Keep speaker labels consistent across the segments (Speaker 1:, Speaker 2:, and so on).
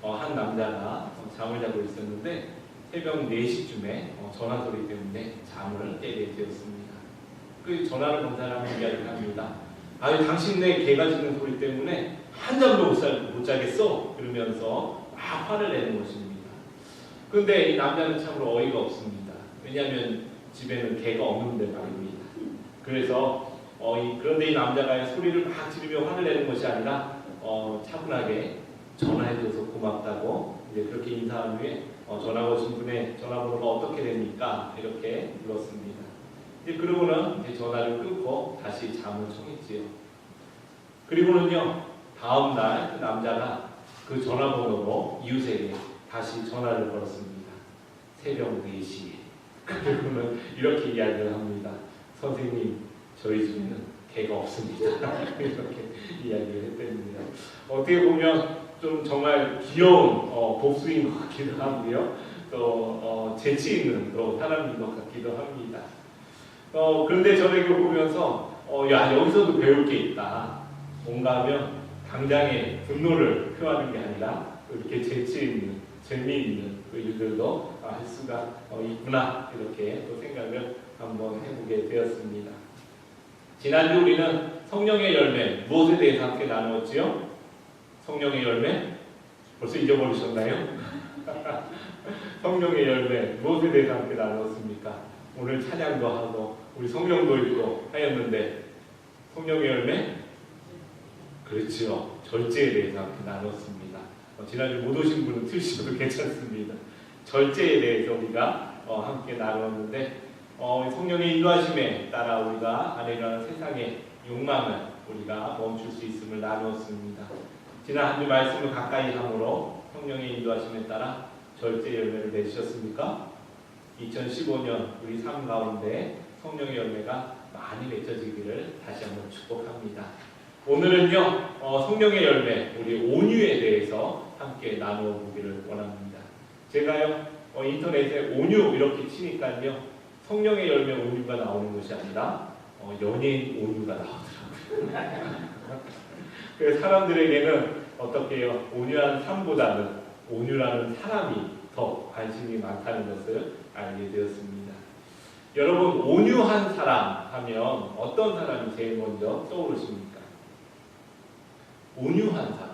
Speaker 1: 한 남자가 잠을 자고 있었는데 새벽 4시쯤에 전화 소리 때문에 잠을 깨게 되었습니다. 그 전화를 건 사람이 이야기를 합니다. 아유, 당신네 개가 짖는 소리 때문에 한잠도 못 자겠어. 그러면서 막 화를 내는 것입니다. 그런데 이 남자는 참으로 어이가 없습니다. 왜냐하면 집에는 개가 없는데 말입니다. 그래서 그런데 이 남자가 소리를 막 지르며 화를 내는 것이 아니라 차분하게 전화해줘서 고맙다고 이제 그렇게 인사한 후에 전화 오신 분의 전화번호가 어떻게 됩니까? 이렇게 물었습니다. 이제 그러고는 이제 전화를 끊고 다시 잠을 청했지요. 그리고는요, 다음 날 그 남자가 그 전화번호로 이웃에게 다시 전화를 걸었습니다. 새벽 4시에. 그리고는 이렇게 이야기를 합니다. 선생님, 저희 집에는 개가 없습니다. 이렇게 이야기를 했답니다. 어떻게 보면 좀 정말 귀여운 복수인 것 같기도 하고요. 또 재치 있는 또 사람인 것 같기도 합니다. 그런데 저는 이걸 보면서 야, 여기서도 배울 게 있다. 뭔가 하면 당장의 분노를 표하는 게 아니라 이렇게 재치 있는, 재미있는 그 일들도 할 수가 있구나, 이렇게 또 생각을 한번 해보게 되었습니다. 지난주 우리는 성령의 열매, 무엇에 대해서 함께 나누었지요? 성령의 열매? 벌써 잊어버리셨나요? 성령의 열매, 무엇에 대해서 함께 나누었습니까? 오늘 찬양도 하고 우리 성경도 읽고 하였는데 성령의 열매? 그렇죠. 절제에 대해서 함께 나눴습니다. 지난주 못 오신 분은 틀으셔도 괜찮습니다. 절제에 대해서 우리가 함께 나누었는데 성령의 인도하심에 따라 우리가 안에 일어나는 세상의 욕망을 우리가 멈출 수 있음을 나누었습니다. 지난 한 주 말씀을 가까이 함으로 성령의 인도하심에 따라 절제 열매를 맺으셨습니까? 2015년 우리 삶 가운데 성령의 열매가 많이 맺혀지기를 다시 한번 축복합니다. 오늘은요, 성령의 열매, 우리 온유에 대해서 함께 나누어 보기를 원합니다. 제가요, 인터넷에 온유 이렇게 치니까요, 성령의 열매 온유가 나오는 것이 아니라 연예인 온유가 나오더라고요. 그래서 사람들에게는 어떻게 해요? 온유한 삶보다는 온유라는 사람이 더 관심이 많다는 것을 알게 되었습니다. 여러분, 온유한 사람 하면 어떤 사람이 제일 먼저 떠오르십니까? 온유한 사람.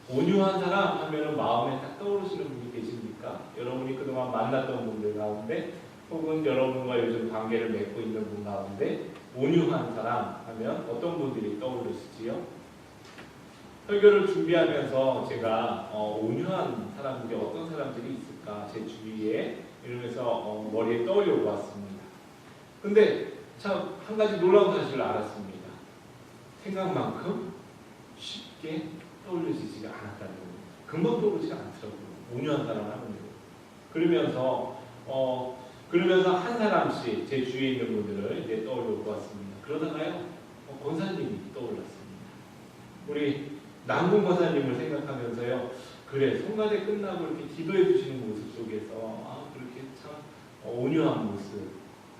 Speaker 1: 온유한 사람 하면 마음에 딱 떠오르시는 분이 계십니까? 여러분이 그동안 만났던 분들 가운데 혹은 여러분과 요즘 관계를 맺고 있는 분 가운데 온유한 사람 하면 어떤 분들이 떠오르시지요? 설교를 준비하면서 제가 온유한 사람들이 어떤 사람들이 있을까 제 주위에 이러면서 머리에 떠올려 보았습니다. 근데 참 한 가지 놀라운 사실을 알았습니다. 생각만큼 쉽게 떠올려지지가 않았다는 거예요. 금방 떠오르지가 않더라고요. 온유한 사람 하면. 그러면서 한 사람씩 제 주위에 있는 분들을 이제 떠올려 보았습니다. 그러다가요, 권사님이 떠올랐습니다. 우리 남궁 권사님을 생각하면서요, 그래, 성가대 끝나고 이렇게 기도해 주시는 모습 속에서 그렇게 참 온유한 모습,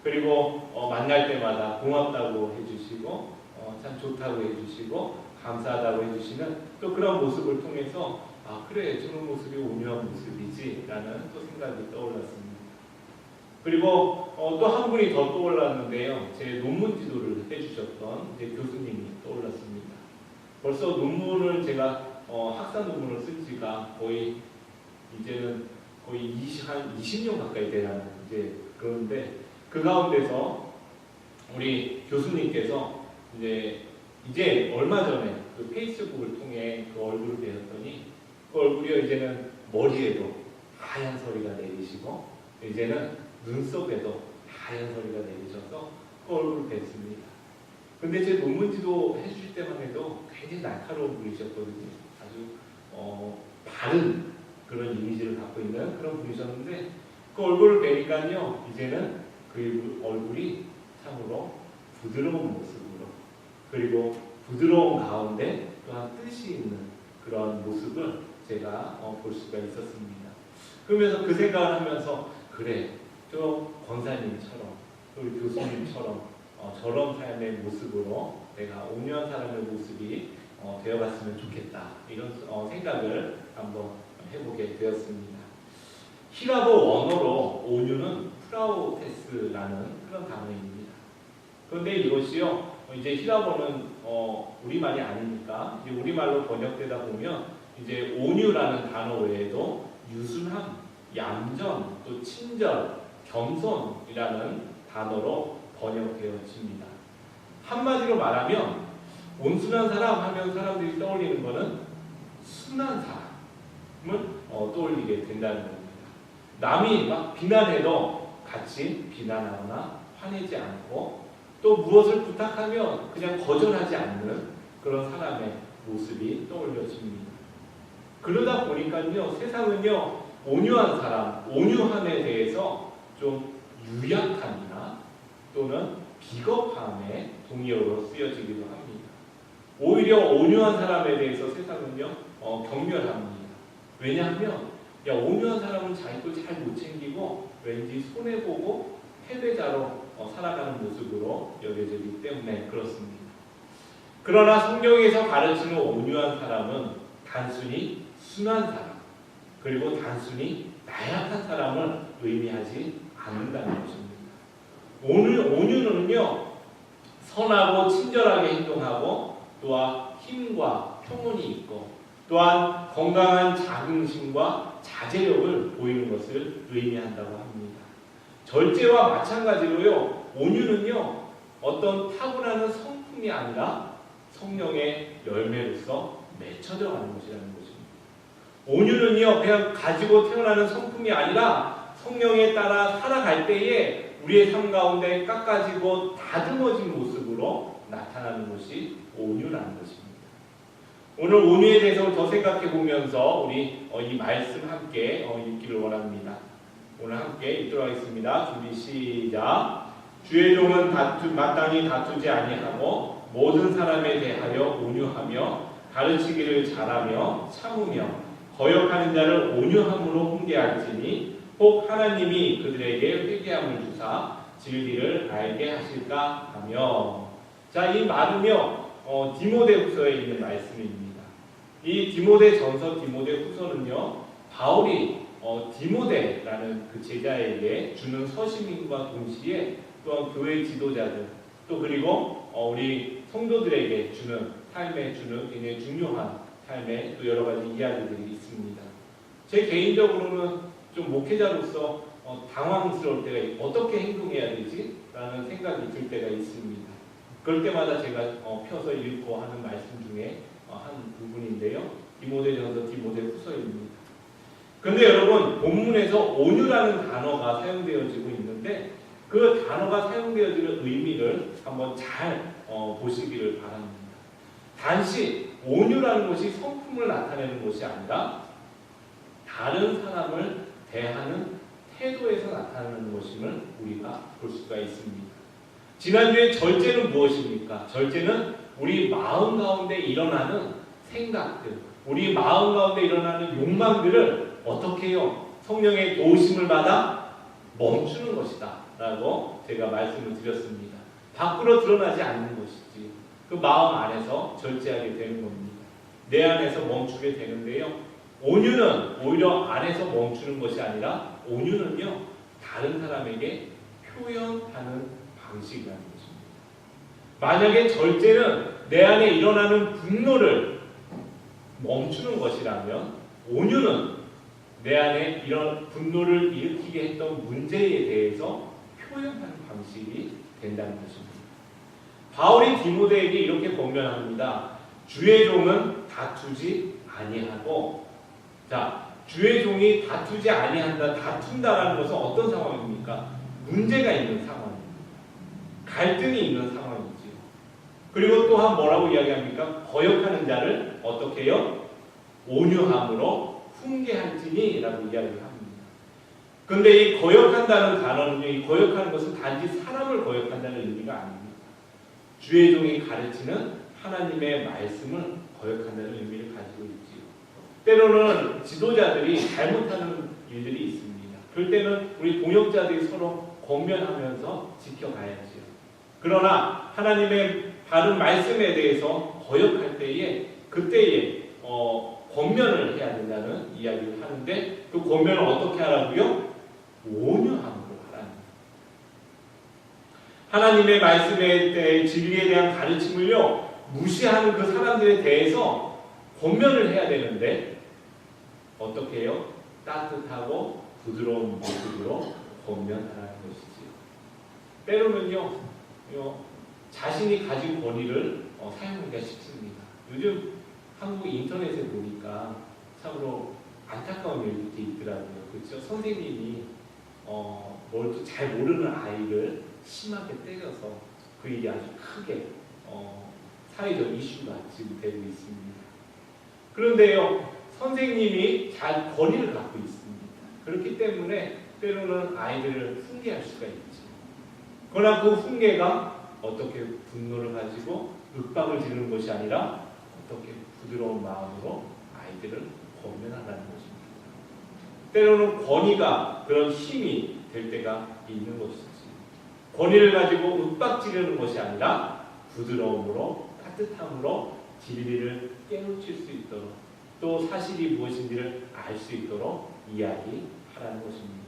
Speaker 1: 그리고 만날 때마다 고맙다고 해주시고 참 좋다고 해주시고 감사하다고 해주시는 또 그런 모습을 통해서 그래, 저런 모습이 온유한 모습이지 라는 또 생각이 떠올랐습니다. 그리고 또 한 분이 더 떠올랐는데요, 제 논문 지도를 해주셨던 이제 교수님이 떠올랐습니다. 벌써 논문을 제가 학사 논문을 쓴 지가 거의 이제는 거의 20년 가까이 되는 이제 그런데 그 가운데서 우리 교수님께서 이제 얼마 전에 그 페이스북을 통해 그 얼굴을 뵈었더니 그 얼굴이 이제는 머리에도 하얀 서리가 내리시고 이제는 눈썹에도 하얀 서리가 내리셔서 그 얼굴을 뵀습니다. 근데 제 논문지도 해주실 때만 해도 굉장히 날카로운 분이셨거든요. 아주 바른 그런 이미지를 갖고 있는 그런 분이셨는데 그 얼굴을 뵈니까요, 이제는 그 얼굴이 참으로 부드러운 모습으로, 그리고 부드러운 가운데 또한 뜻이 있는 그런 모습을 제가 볼 수가 있었습니다. 그러면서 그 생각을 하면서 그래, 저 권사님처럼 우리 교수님처럼 저런 삶의 모습으로 내가 온유한 사람의 모습이 되어갔으면 좋겠다. 이런 생각을 한번 해보게 되었습니다. 히라보 원어로 온유는 프라우테스라는 그런 단어입니다. 그런데 이것이요, 이제 히라보는 우리말이 아니니까 이제 우리말로 번역되다 보면 이제 온유라는 단어 외에도 유순함, 얌전, 또 친절, 겸손이라는 단어로 번역되어집니다. 한마디로 말하면 온순한 사람 하면 사람들이 떠올리는 것은 순한 사람을 떠올리게 된다는 겁니다. 남이 막 비난해도 같이 비난하거나 화내지 않고 또 무엇을 부탁하면 그냥 거절하지 않는 그런 사람의 모습이 떠올려집니다. 그러다 보니까요, 세상은요, 온유한 사람, 온유함에 대해서 좀 유약함이나 또는 비겁함의 동의어로 쓰여지기도 합니다. 오히려 온유한 사람에 대해서 세상은요, 경멸합니다. 왜냐하면 온유한 사람은 자기 걸 잘 못 챙기고 왠지 손해보고 패배자로 살아가는 모습으로 여겨지기 때문에 그렇습니다. 그러나 성경에서 가르치는 온유한 사람은 단순히 순한 사람, 그리고 단순히 나약한 사람을 의미하지 않는다는 것입니다. 온유는요, 선하고 친절하게 행동하고 또한 힘과 평온이 있고 또한 건강한 자긍심과 자제력을 보이는 것을 의미한다고 합니다. 절제와 마찬가지로요, 온유는요, 어떤 타고나는 성품이 아니라 성령의 열매로서 맺혀져 가는 것이라는 것입니다. 온유는요, 그냥 가지고 태어나는 성품이 아니라 성령에 따라 살아갈 때에 우리의 삶 가운데 깎아지고 다듬어진 모습으로 나타나는 것이 온유라는 것입니다. 오늘 온유에 대해서 더 생각해 보면서 우리 이 말씀 함께 읽기를 원합니다. 오늘 함께 읽도록 하겠습니다. 준비 시작. 주의 종은 마땅히 다투지 아니하고 모든 사람에 대하여 온유하며 가르치기를 잘하며 참으며 거역하는 자를 온유함으로 훈계할지니 혹 하나님이 그들에게 회개함을 주사 진리를 알게 하실까 하며. 자, 이 말은요, 디모데후서에 있는 말씀입니다. 이 디모데전서, 디모데후서는요, 바울이 디모데라는 그 제자에게 주는 서신과 동시에 또한 교회 지도자들 또 그리고 우리 성도들에게 주는 삶에 주는 굉장히 중요한 삶의 또 여러 가지 이야기들이 있습니다. 제 개인적으로는 좀 목회자로서 당황스러울 때가 어떻게 행동해야 되지? 라는 생각이 들 때가 있습니다. 그럴 때마다 제가 펴서 읽고 하는 말씀 중에 한 부분인데요. 디모데전서 디모데후서입니다. 그런데 여러분, 본문에서 온유라는 단어가 사용되어지고 있는데 그 단어가 사용되어지는 의미를 한번 잘 보시기를 바랍니다. 단지 온유라는 것이 성품을 나타내는 것이 아니라 다른 사람을 대하는 태도에서 나타나는 것임을 우리가 볼 수가 있습니다. 지난주에 절제는 무엇입니까? 절제는 우리 마음 가운데 일어나는 생각들, 우리 마음 가운데 일어나는 욕망들을 어떻게 해요? 성령의 도우심을 받아 멈추는 것이다 라고 제가 말씀을 드렸습니다. 밖으로 드러나지 않는 것이지 그 마음 안에서 절제하게 되는 겁니다. 내 안에서 멈추게 되는데요, 온유는 오히려 안에서 멈추는 것이 아니라 온유는요, 다른 사람에게 표현하는 방식이라는 것입니다. 만약에 절제는 내 안에 일어나는 분노를 멈추는 것이라면 온유는 내 안에 이런 분노를 일으키게 했던 문제에 대해서 표현하는 방식이 된다는 것입니다. 바울이 디모데에게 이렇게 권면합니다. 주의 종은 다투지 아니하고, 자, 주의 종이 다투지 아니한다, 다툰다라는 것은 어떤 상황입니까? 문제가 있는 상황입니다. 갈등이 있는 상황이지요. 그리고 또한 뭐라고 이야기합니까? 거역하는 자를 어떻게 해요? 온유함으로 훈계할지니 라고 이야기를 합니다. 그런데 이 거역한다는 단어는요, 이 거역하는 것은 단지 사람을 거역한다는 의미가 아닙니다. 주의 종이 가르치는 하나님의 말씀을 거역한다는 의미를 가지고 있지요. 때로는 지도자들이 잘못하는 일들이 있습니다. 그럴 때는 우리 동역자들이 서로 권면하면서 지켜가야지요. 그러나 하나님의 바른 말씀에 대해서 거역할 때에 그때에 권면을 해야 된다는 이야기를 하는데 그 권면을 어떻게 하라고요? 온유함으로 하라는 거예요. 하나님의 말씀에 대해 진리에 대한 가르침을요 무시하는 그 사람들에 대해서 권면을 해야 되는데 어떻게 해요? 따뜻하고 부드러운 모습으로 권면하라는 것이지요. 때로는요 자신이 가진 권위를 사용하기가 쉽습니다. 요즘 한국 인터넷에 보니까 참으로 안타까운 일들이 있더라고요. 그렇죠? 선생님이 뭘 또 잘 모르는 아이를 심하게 때려서 그 일이 아주 크게 사회적 이슈가 지금 되고 있습니다. 그런데요, 선생님이 잘 권위를 갖고 있습니다. 그렇기 때문에 때로는 아이들을 훈계할 수가 있죠. 그러나 그 훈계가 어떻게 분노를 가지고 윽박을 지르는 것이 아니라 어떻게 부드러운 마음으로 아이들을 권면하라는 것입니다. 때로는 권위가 그런 힘이 될 때가 있는 것이지. 권위를 가지고 윽박지르는 것이 아니라 부드러움으로 따뜻함으로 진리를 깨우칠 수 있도록 또 사실이 무엇인지를 알 수 있도록 이야기하라는 것입니다.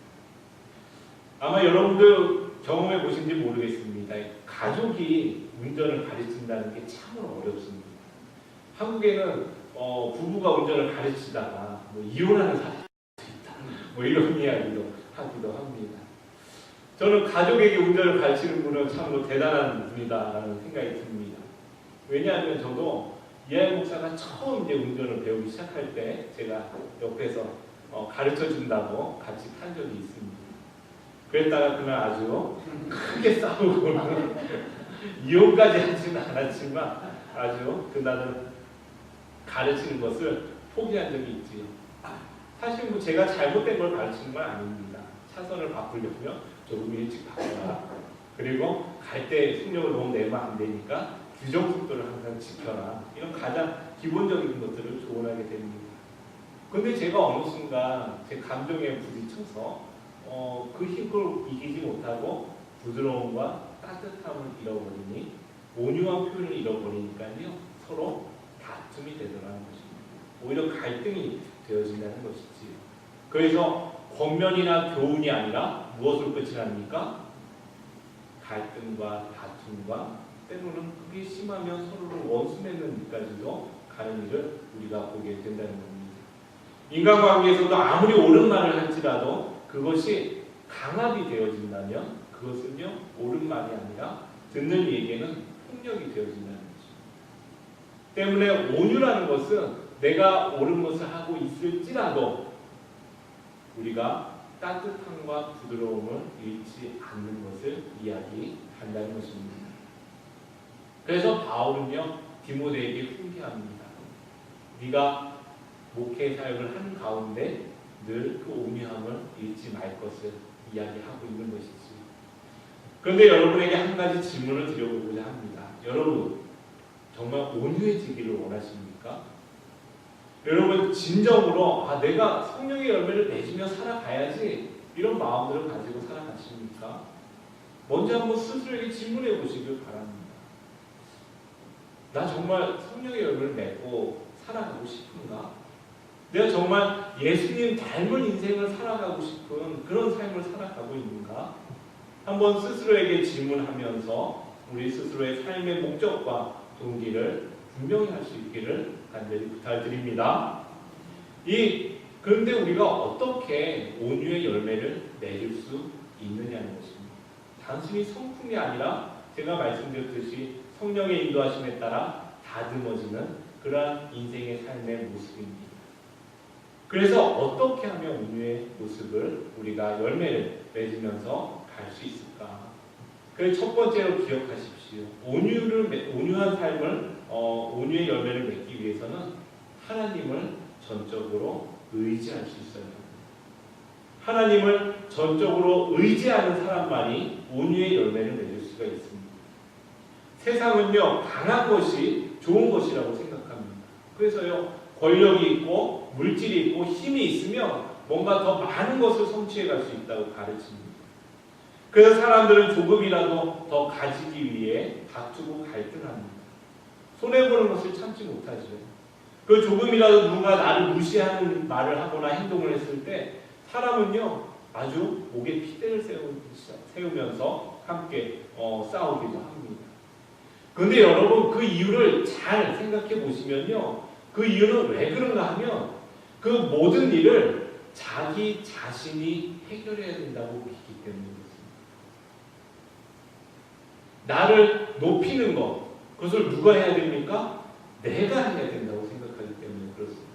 Speaker 1: 아마 여러분들 경험해 보신지 모르겠습니다. 가족이 운전을 가르친다는 게 참으로 어렵습니다. 한국에는 부부가 운전을 가르치다가 이혼하는 사람이 있다. 이런 이야기도 하기도 합니다. 저는 가족에게 운전을 가르치는 분은 참으로 대단한 분이다라는 생각이 듭니다. 왜냐하면 저도 이하영 목사가 처음 이제 운전을 배우기 시작할 때 제가 옆에서 가르쳐 준다고 같이 탄 적이 있습니다. 그랬다가 그날 아주 크게 싸우고는 이혼까지 하지는 않았지만 아주 그날은 가르치는 것을 포기한 적이 있지요. 사실 제가 잘못된 걸 가르치는 건 아닙니다. 차선을 바꾸려면 조금 일찍 바꿔라. 그리고 갈 때 속력을 너무 내면 안 되니까 규정 속도를 항상 지켜라. 이런 가장 기본적인 것들을 조언하게 됩니다. 근데 제가 어느 순간 제 감정에 부딪혀서 그 힘을 이기지 못하고 부드러움과 따뜻함을 잃어버리니 온유한 표현을 잃어버리니까요 서로 다툼이 되더라는 것입니다. 오히려 갈등이 되어진다는 것이지요. 그래서 권면이나 교훈이 아니라 무엇을 끝이 납니까? 갈등과 다툼과 때로는 그게 심하면 서로를 원수 맺는 일까지도 가는 일을 우리가 보게 된다는 겁니다. 인간관계에서도 아무리 옳은 말을 할지라도 그것이 강압이 되어진다면 그것은요 옳은 말이 아니라 듣는 이에게는 폭력이 되어진다는 거죠. 때문에 온유라는 것은 내가 옳은 것을 하고 있을지라도 우리가 따뜻함과 부드러움을 잃지 않는 것을 이야기한다는 것입니다. 그래서 바울은요 디모데에게 훈계합니다. 네가 목회 사역을 하는 가운데 늘 그 온유함을 잃지 말 것을 이야기하고 있는 것이지. 그런데 여러분에게 한 가지 질문을 드려보고자 합니다. 여러분 정말 온유해지기를 원하십니까? 여러분 진정으로 내가 성령의 열매를 맺으며 살아가야지 이런 마음들을 가지고 살아가십니까? 먼저 한번 스스로에게 질문해 보시길 바랍니다. 나 정말 성령의 열매를 맺고 살아가고 싶은가? 내가 정말 예수님 닮은 인생을 살아가고 싶은 그런 삶을 살아가고 있는가? 한번 스스로에게 질문하면서 우리 스스로의 삶의 목적과 동기를 분명히 할 수 있기를 간절히 부탁드립니다. 그런데 우리가 어떻게 온유의 열매를 맺을 수 있느냐는 것입니다. 단순히 성품이 아니라 제가 말씀드렸듯이 성령의 인도하심에 따라 다듬어지는 그러한 인생의 삶의 모습입니다. 그래서 어떻게 하면 온유의 모습을 우리가 열매를 맺으면서 갈 수 있을까? 그래서 첫 번째로 기억하십시오. 온유한 삶을 온유의 열매를 맺기 위해서는 하나님을 전적으로 의지할 수 있어야 합니다. 하나님을 전적으로 의지하는 사람만이 온유의 열매를 맺을 수가 있습니다. 세상은요 강한 것이 좋은 것이라고 생각합니다. 그래서요 권력이 있고 물질이 있고 힘이 있으면 뭔가 더 많은 것을 성취해 갈 수 있다고 가르칩니다. 그래서 사람들은 조금이라도 더 가지기 위해 다투고 갈등합니다. 손해보는 것을 참지 못하죠. 그 조금이라도 누가 나를 무시하는 말을 하거나 행동을 했을 때 사람은요 아주 목에 핏대를 세우면서 함께 싸우기도 합니다. 그런데 여러분 그 이유를 잘 생각해 보시면요, 그 이유는 왜 그런가 하면 그 모든 일을 자기 자신이 해결해야 된다고 믿기 때문입니다. 나를 높이는 것, 그것을 누가 해야 됩니까? 내가 해야 된다고 생각하기 때문에 그렇습니다.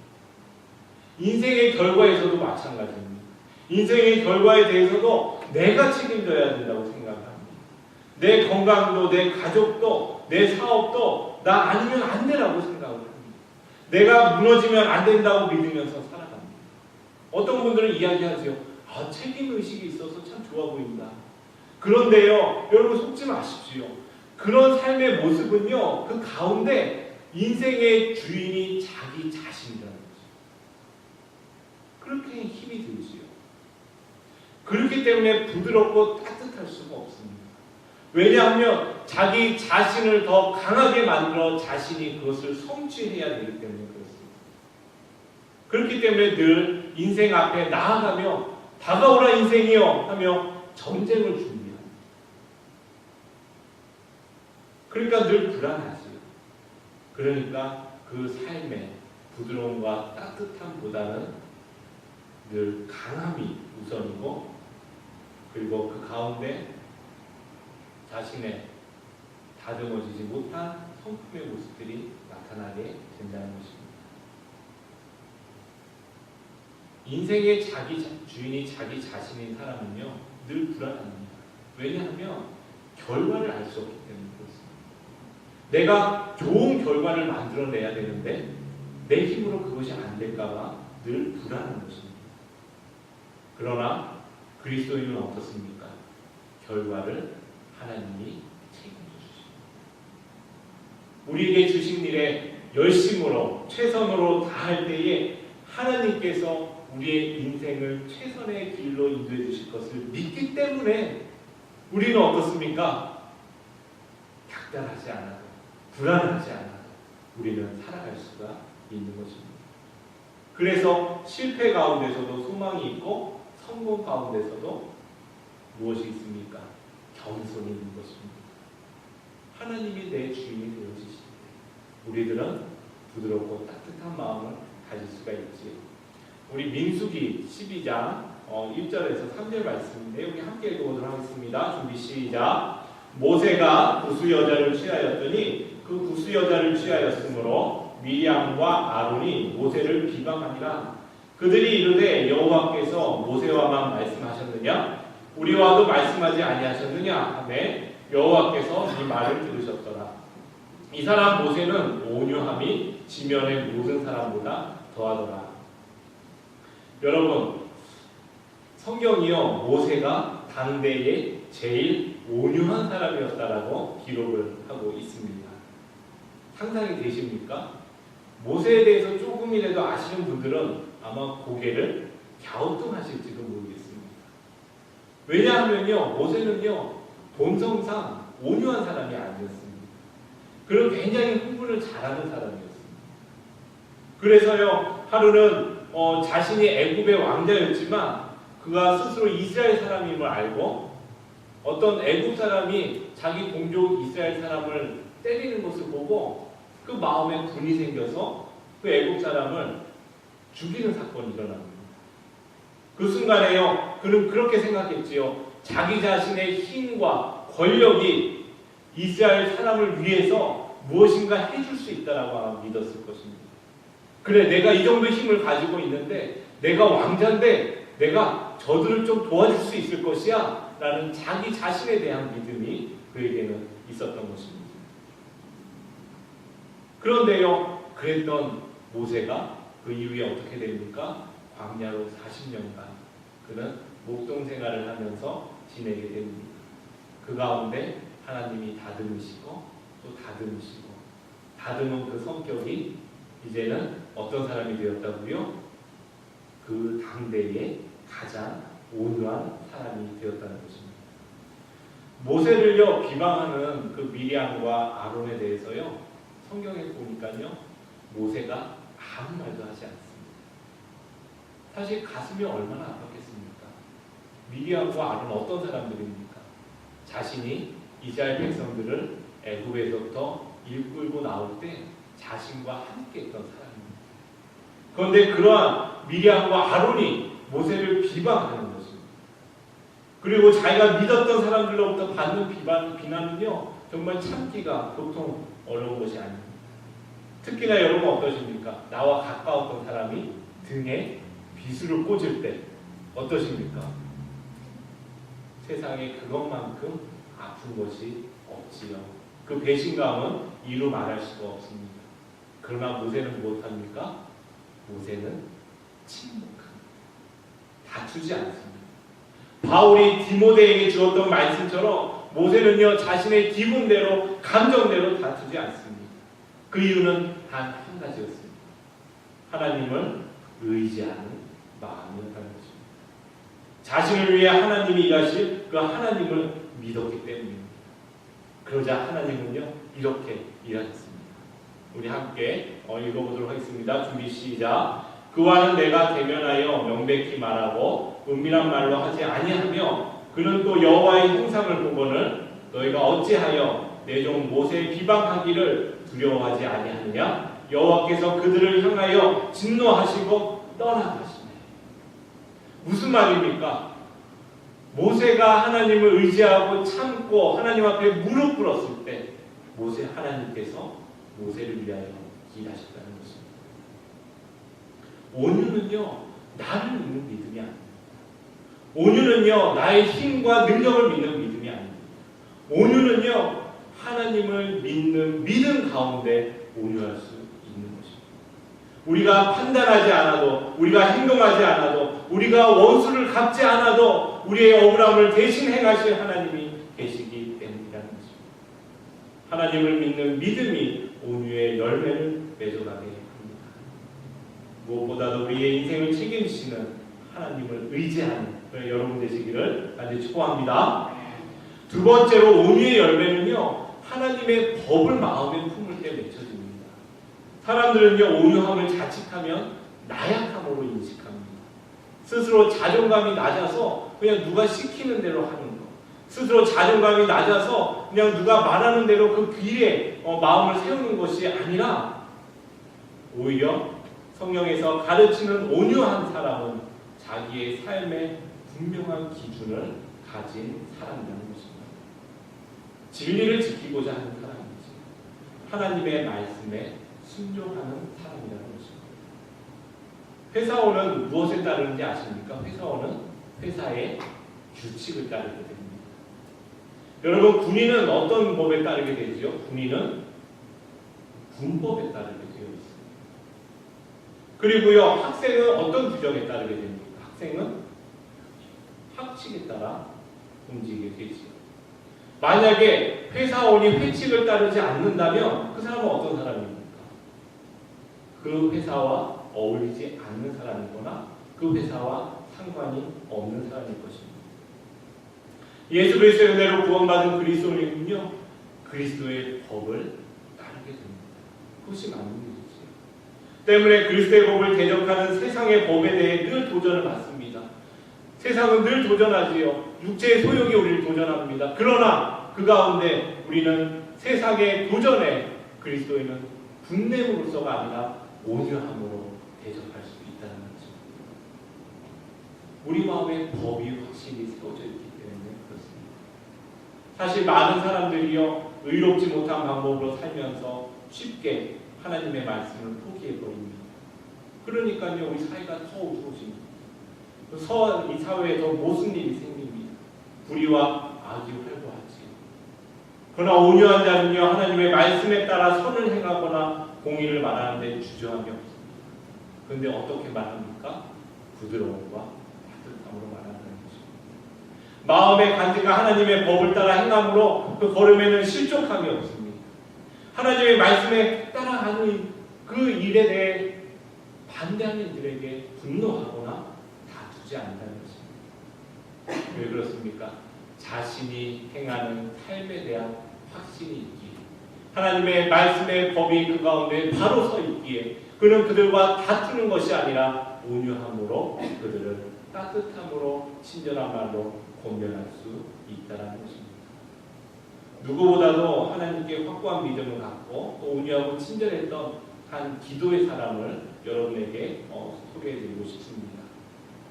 Speaker 1: 인생의 결과에서도 마찬가지입니다. 인생의 결과에 대해서도 내가 책임져야 된다고 생각합니다. 내 건강도, 내 가족도, 내 사업도 나 아니면 안 되라고 생각을 합니다. 내가 무너지면 안 된다고 믿으면서 살아갑니다. 어떤 분들은 이야기하세요. 책임의식이 있어서 참 좋아 보인다. 그런데요, 여러분 속지 마십시오. 그런 삶의 모습은요, 그 가운데 인생의 주인이 자기 자신이라는 거죠. 그렇게 힘이 들지요. 그렇기 때문에 부드럽고 따뜻할 수가 없습니다. 왜냐하면 자기 자신을 더 강하게 만들어 자신이 그것을 성취해야 되기 때문에 그렇습니다. 그렇기 때문에 늘 인생 앞에 나아가며 다가오라 인생이여 하며 전쟁을 준비합니다. 그러니까 늘 불안하지요. 그러니까 그 삶의 부드러움과 따뜻함보다는 늘 강함이 우선이고, 그리고 그 가운데 자신의 다듬어지지 못한 성품의 모습들이 나타나게 된다는 것입니다. 인생의 주인이 자기 자신인 사람은요 늘 불안합니다. 왜냐하면 결과를 알 수 없기 때문에 그렇습니다. 내가 좋은 결과를 만들어내야 되는데 내 힘으로 그것이 안 될까봐 늘 불안한 것입니다. 그러나 그리스도인은 어떻습니까? 결과를 하나님이 책임져 주십니다. 우리에게 주신 일에 열심으로 최선으로 다할 때에 하나님께서 우리의 인생을 최선의 길로 인도해 주실 것을 믿기 때문에 우리는 어떻습니까? 닥달하지 않아도, 불안하지 않아도 우리는 살아갈 수가 있는 것입니다. 그래서 실패 가운데서도 소망이 있고 성공 가운데서도 무엇이 있습니까? 겸손이 있는 것입니다. 하나님이 내 주인이 되어주실 때 우리들은 부드럽고 따뜻한 마음을 가질 수가 있지요. 우리 민수기 12장 1절에서 3절 말씀인데 우리 함께 읽어보도록 하겠습니다. 준비 시작. 모세가 구스 여자를 취하였더니 그 구스 여자를 취하였으므로 미리암과 아론이 모세를 비방하니라. 그들이 이르되 여호와께서 모세와만 말씀하셨느냐? 우리와도 말씀하지 아니하셨느냐? 하매 여호와께서 이 말을 들으셨더라. 이 사람 모세는 온유함이 지면의 모든 사람보다 더하더라. 여러분, 성경이요 모세가 당대의 제일 온유한 사람이었다라고 기록을 하고 있습니다. 상상이 되십니까? 모세에 대해서 조금이라도 아시는 분들은 아마 고개를 갸우뚱하실지도 모르겠습니다. 왜냐하면요 모세는요 본성상 온유한 사람이 아니었습니다. 그리고 굉장히 흥분을 잘하는 사람이었습니다. 그래서요 하루는 자신이 애굽의 왕자였지만 그가 스스로 이스라엘 사람임을 알고 어떤 애굽 사람이 자기 동족 이스라엘 사람을 때리는 것을 보고 그 마음에 분이 생겨서 그 애굽 사람을 죽이는 사건이 일어납니다. 그 순간에요 그는 그렇게 생각했지요. 자기 자신의 힘과 권력이 이스라엘 사람을 위해서 무엇인가 해줄 수 있다라고 믿었을 것입니다. 그래, 내가 이 정도 힘을 가지고 있는데 내가 왕자인데 내가 저들을 좀 도와줄 수 있을 것이야 라는 자기 자신에 대한 믿음이 그에게는 있었던 것입니다. 그런데요 그랬던 모세가 그 이후에 어떻게 됩니까? 광야로 40년간 그는 목동 생활을 하면서 지내게 됩니다. 그 가운데 하나님이 다듬으시고 또 다듬으시고 다듬은 그 성격이 이제는 어떤 사람이 되었다고요? 그 당대의 가장 온유한 사람이 되었다는 것입니다. 모세를요 비방하는 그 미리암과 아론에 대해서요 성경에 보니까요 모세가 아무 말도 하지 않습니다. 사실 가슴이 얼마나 아팠겠습니까? 미리암과 아론 어떤 사람들입니까? 자신이 이스라엘 백성들을 애굽에서부터 이끌고 나올 때 자신과 함께 했던 사람입니다. 그런데 그러한 미리암과 아론이 모세를 비방하는 것입니다. 그리고 자기가 믿었던 사람들로부터 받는 비난은요 정말 참기가 보통 어려운 것이 아닙니다. 특히나 여러분 어떠십니까? 나와 가까웠던 사람이 등에 비수를 꽂을 때 어떠십니까? 세상에 그것만큼 아픈 것이 없지요. 그 배신감은 이루 말할 수가 없습니다. 그러나 모세는 무엇합니까? 모세는 침묵합니다. 다투지 않습니다. 바울이 디모데에게 주었던 말씀처럼 모세는요 자신의 기분대로 감정대로 다투지 않습니다. 그 이유는 단 한 가지였습니다. 하나님을 의지하는 마음이었다는 것입니다. 자신을 위해 하나님이 일하실 그 하나님을 믿었기 때문입니다. 그러자 하나님은요 이렇게 일하셨습니다. 우리 함께 읽어보도록 하겠습니다. 준비 시작. 그와는 내가 대면하여 명백히 말하고 은밀한 말로 하지 아니하며 그는 또 여호와의 형상을 보거늘 너희가 어찌하여 내 종 모세의 비방하기를 두려워하지 아니하느냐? 여호와께서 그들을 향하여 진노하시고 떠나가시네. 무슨 말입니까? 모세가 하나님을 의지하고 참고 하나님 앞에 무릎 꿇었을 때 하나님께서 모세를 위하여 일하셨다는 것입니다. 온유는요 나를 믿는 믿음이 아닙니다. 온유는요 나의 힘과 능력을 믿는 믿음이 아닙니다. 온유는요 하나님을 믿는 믿음 가운데 온유할 수 있는 것입니다. 우리가 판단하지 않아도, 우리가 행동하지 않아도, 우리가 원수를 갚지 않아도 우리의 억울함을 대신 행하실 하나님이 계시기 때문이라는 것입니다. 하나님을 믿는 믿음이 온유의 열매를 맺어가게 합니다. 무엇보다도 우리의 인생을 책임지시는 하나님을 의지하는 여러분 되시기를 간절히 축복합니다. 두 번째로 온유의 열매는요 하나님의 법을 마음에 품을 때 맺혀집니다. 사람들은요 온유함을 자칫하면 나약함으로 인식합니다. 스스로 자존감이 낮아서 그냥 누가 시키는 대로 하는 것, 스스로 자존감이 낮아서 그냥 누가 말하는 대로 그 길에 마음을 세우는 것이 아니라 오히려 성경에서 가르치는 온유한 사람은 자기의 삶의 분명한 기준을 가진 사람이라는 것입니다. 진리를 지키고자 하는 사람이지 하나님의 말씀에 순종하는 사람이라는 것입니다. 회사원은 무엇에 따르는지 아십니까? 회사원은 회사의 규칙을 따르게 됩니다. 여러분 군인은 어떤 법에 따르게 되죠? 군인은 군법에 따르게 되어 있습니다. 그리고요 학생은 어떤 규정에 따르게 됩니까? 학생은 학칙에 따라 움직이게 되죠. 만약에 회사원이 회칙을 따르지 않는다면 그 사람은 어떤 사람입니까? 그 회사와 어울리지 않는 사람이거나 그 회사와 상관이 없는 사람일 것입니다. 예수 그리스도의 은혜로 구원받은 그리스도인은요 그리스도의 법을 따르게 됩니다. 그것이 맞는 일이지요. 때문에 그리스도의 법을 대적하는 세상의 법에 대해 늘 도전을 받습니다. 세상은 늘 도전하지요. 육체의 소욕이 우리를 도전합니다. 그러나 그 가운데 우리는 세상의 도전에 그리스도인은 분냄으로서가 아니라 온유함으로 대적할 수 있다는 거죠. 우리 마음에 법이 확실히 세워져 있기 때문에 그렇습니다. 사실 많은 사람들이요 의롭지 못한 방법으로 살면서 쉽게 하나님의 말씀을 포기해버립니다. 그러니까요 우리 사회가 더 어두워집니다. 이 사회에 더 모순일이 생깁니다. 불의와 악이 활보하지요. 그러나 온유한 자는요 하나님의 말씀에 따라 선을 행하거나 공의를 말하는 데 주저함이 없습니다. 그런데 어떻게 말합니까? 부드러움과 따뜻함으로 말하는 것입니다. 마음의 간증과 하나님의 법을 따라 행함으로 그 걸음에는 실족함이 없습니다. 하나님의 말씀에 따라가는 그 일에 대해 반대하는 이들에게 분노하거나 다투지 않는다는 것입니다. 왜 그렇습니까? 자신이 행하는 삶에 대한 확신이 있기에, 하나님의 말씀의 법이 그 가운데 바로 서 있기에 그는 그들과 다투는 것이 아니라 온유함으로 그들을 따뜻함으로 친절한 말로 권면할 수 있다는 것입니다. 누구보다도 하나님께 확고한 믿음을 갖고 또 온유하고 친절했던 한 기도의 사람을 여러분에게 소개해드리고 싶습니다.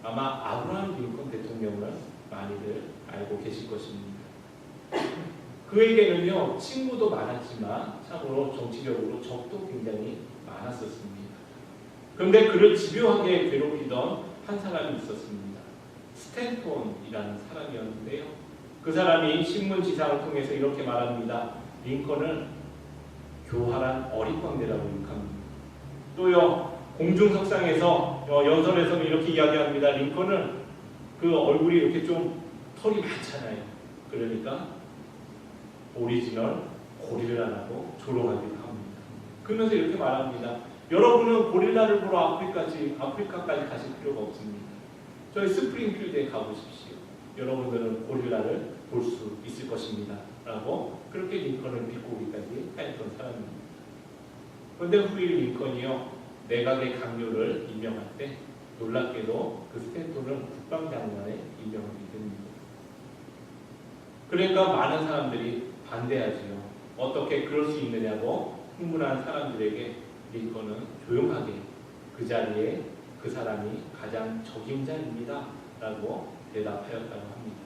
Speaker 1: 아마 아브라함 링컨 대통령을 많이들 알고 계실 것입니다. 그에게는요 친구도 많았지만 참으로 정치적으로 적도 굉장히 많았었습니다. 그런데 그를 집요하게 괴롭히던 한 사람이 있었습니다. 스탠톤이라는 사람이었는데요. 그 사람이 신문지상을 통해서 이렇게 말합니다. 링컨을 교활한 어릿광대라고 욕합니다. 또요 공중석상에서 연설에서는 이렇게 이야기합니다. 링컨은 그 얼굴이 이렇게 좀 털이 많잖아요. 그러니까 오리지널 고릴라라고 조롱하기도 합니다. 그러면서 이렇게 말합니다. 여러분은 고릴라를 보러 아프리카까지 가실 필요가 없습니다. 저희 스프링필드에 가보십시오. 여러분들은 고릴라를 볼 수 있을 것입니다. 라고 그렇게 링컨을 비꼬기까지 했던 사람입니다. 그런데 후일 링컨이요 내각의 강요를 임명할 때 놀랍게도 그 스탠톤을 국방장관에 임명하게 됩니다. 그러니까 많은 사람들이 반대하지요. 어떻게 그럴 수 있느냐고 흥분한 사람들에게 링컨은 조용하게 그 자리에 그 사람이 가장 적임자입니다. 라고 대답하였다고 합니다.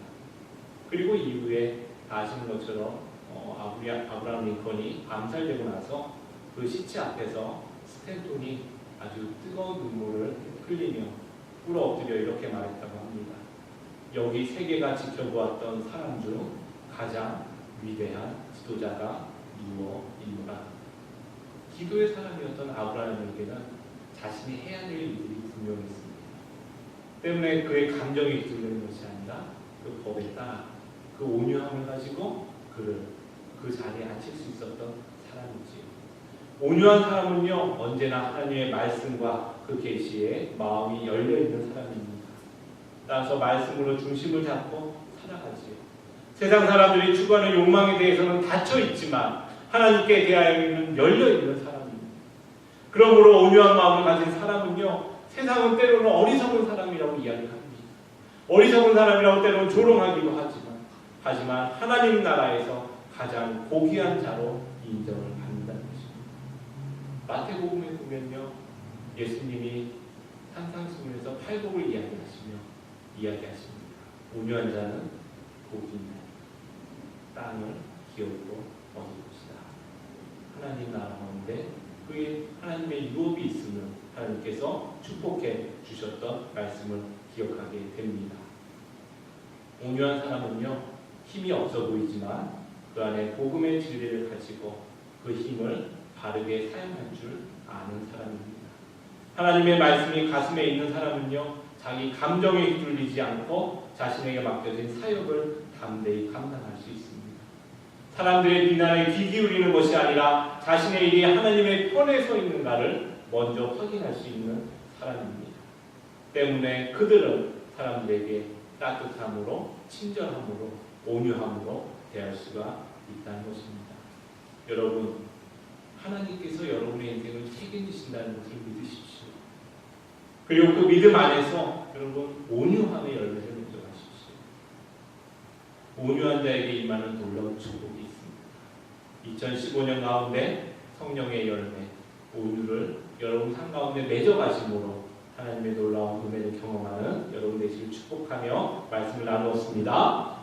Speaker 1: 그리고 이후에 다 아시는 것처럼 아브라함 링컨이 암살되고 나서 그 시체 앞에서 스탠톤이 아주 뜨거운 눈물을 흘리며 꿇어 엎드려 이렇게 말했다고 합니다. 여기 세계가 지켜보았던 사람 중 가장 위대한 지도자가 누워 있노라. 기도의 사람이었던 아브라함에게는 자신이 해야 될 일들이 분명했습니다. 때문에 그의 감정이 휘둘리는 것이 아니라 그 법에 따라 그 온유함을 가지고 그를 그 자리에 앉힐 수 있었던 사람이지요. 온유한 사람은요 언제나 하나님의 말씀과 그 계시에 마음이 열려있는 사람입니다. 따라서 말씀으로 중심을 잡고 살아가지요. 세상 사람들이 추구하는 욕망에 대해서는 닫혀있지만 하나님께 대하여는 열려있는 사람입니다. 그러므로 온유한 마음을 가진 사람은요 세상은 때로는 어리석은 사람이라고 이야기합니다. 어리석은 사람이라고 때로는 조롱하기도 하지만 하나님 나라에서 가장 고귀한 자로 인정을 받는다는 것입니다. 마태복음에 보면요 예수님이 산상수훈에서 팔복을 이야기하십니다. 온유한 자는 복이 있나니 땅을 기업으로 얻을 것이다. 하나님 나라 가운데 그의 하나님의 유업이 있으면 하나님께서 축복해 주셨던 말씀을 기억하게 됩니다. 온유한 사람은요 힘이 없어 보이지만 그 안에 복음의 진리를 가지고 그 힘을 바르게 사용할 줄 아는 사람입니다. 하나님의 말씀이 가슴에 있는 사람은요 자기 감정에 휘둘리지 않고 자신에게 맡겨진 사역을 담대히 감당할 수 있습니다. 사람들의 비난에 귀 기울이는 것이 아니라 자신의 일이 하나님의 편에 서 있는가를 먼저 확인할 수 있는 사람입니다. 때문에 그들은 사람들에게 따뜻함으로 친절함으로 온유함으로 대할 수가 있다는 것입니다. 여러분 하나님께서 여러분의 인생을 책임지신다는 것을 믿으십시오. 그리고 그 믿음 안에서 여러분 온유함의 열매를 맺어가십시오. 온유한 자에게 임하는 놀라운 축복이 있습니다. 2015년 가운데 성령의 열매 온유를 여러분 삶 가운데 맺어가심으로 하나님의 놀라운 은혜를 경험하는 여러분 되시길 축복하며 말씀을 나누었습니다.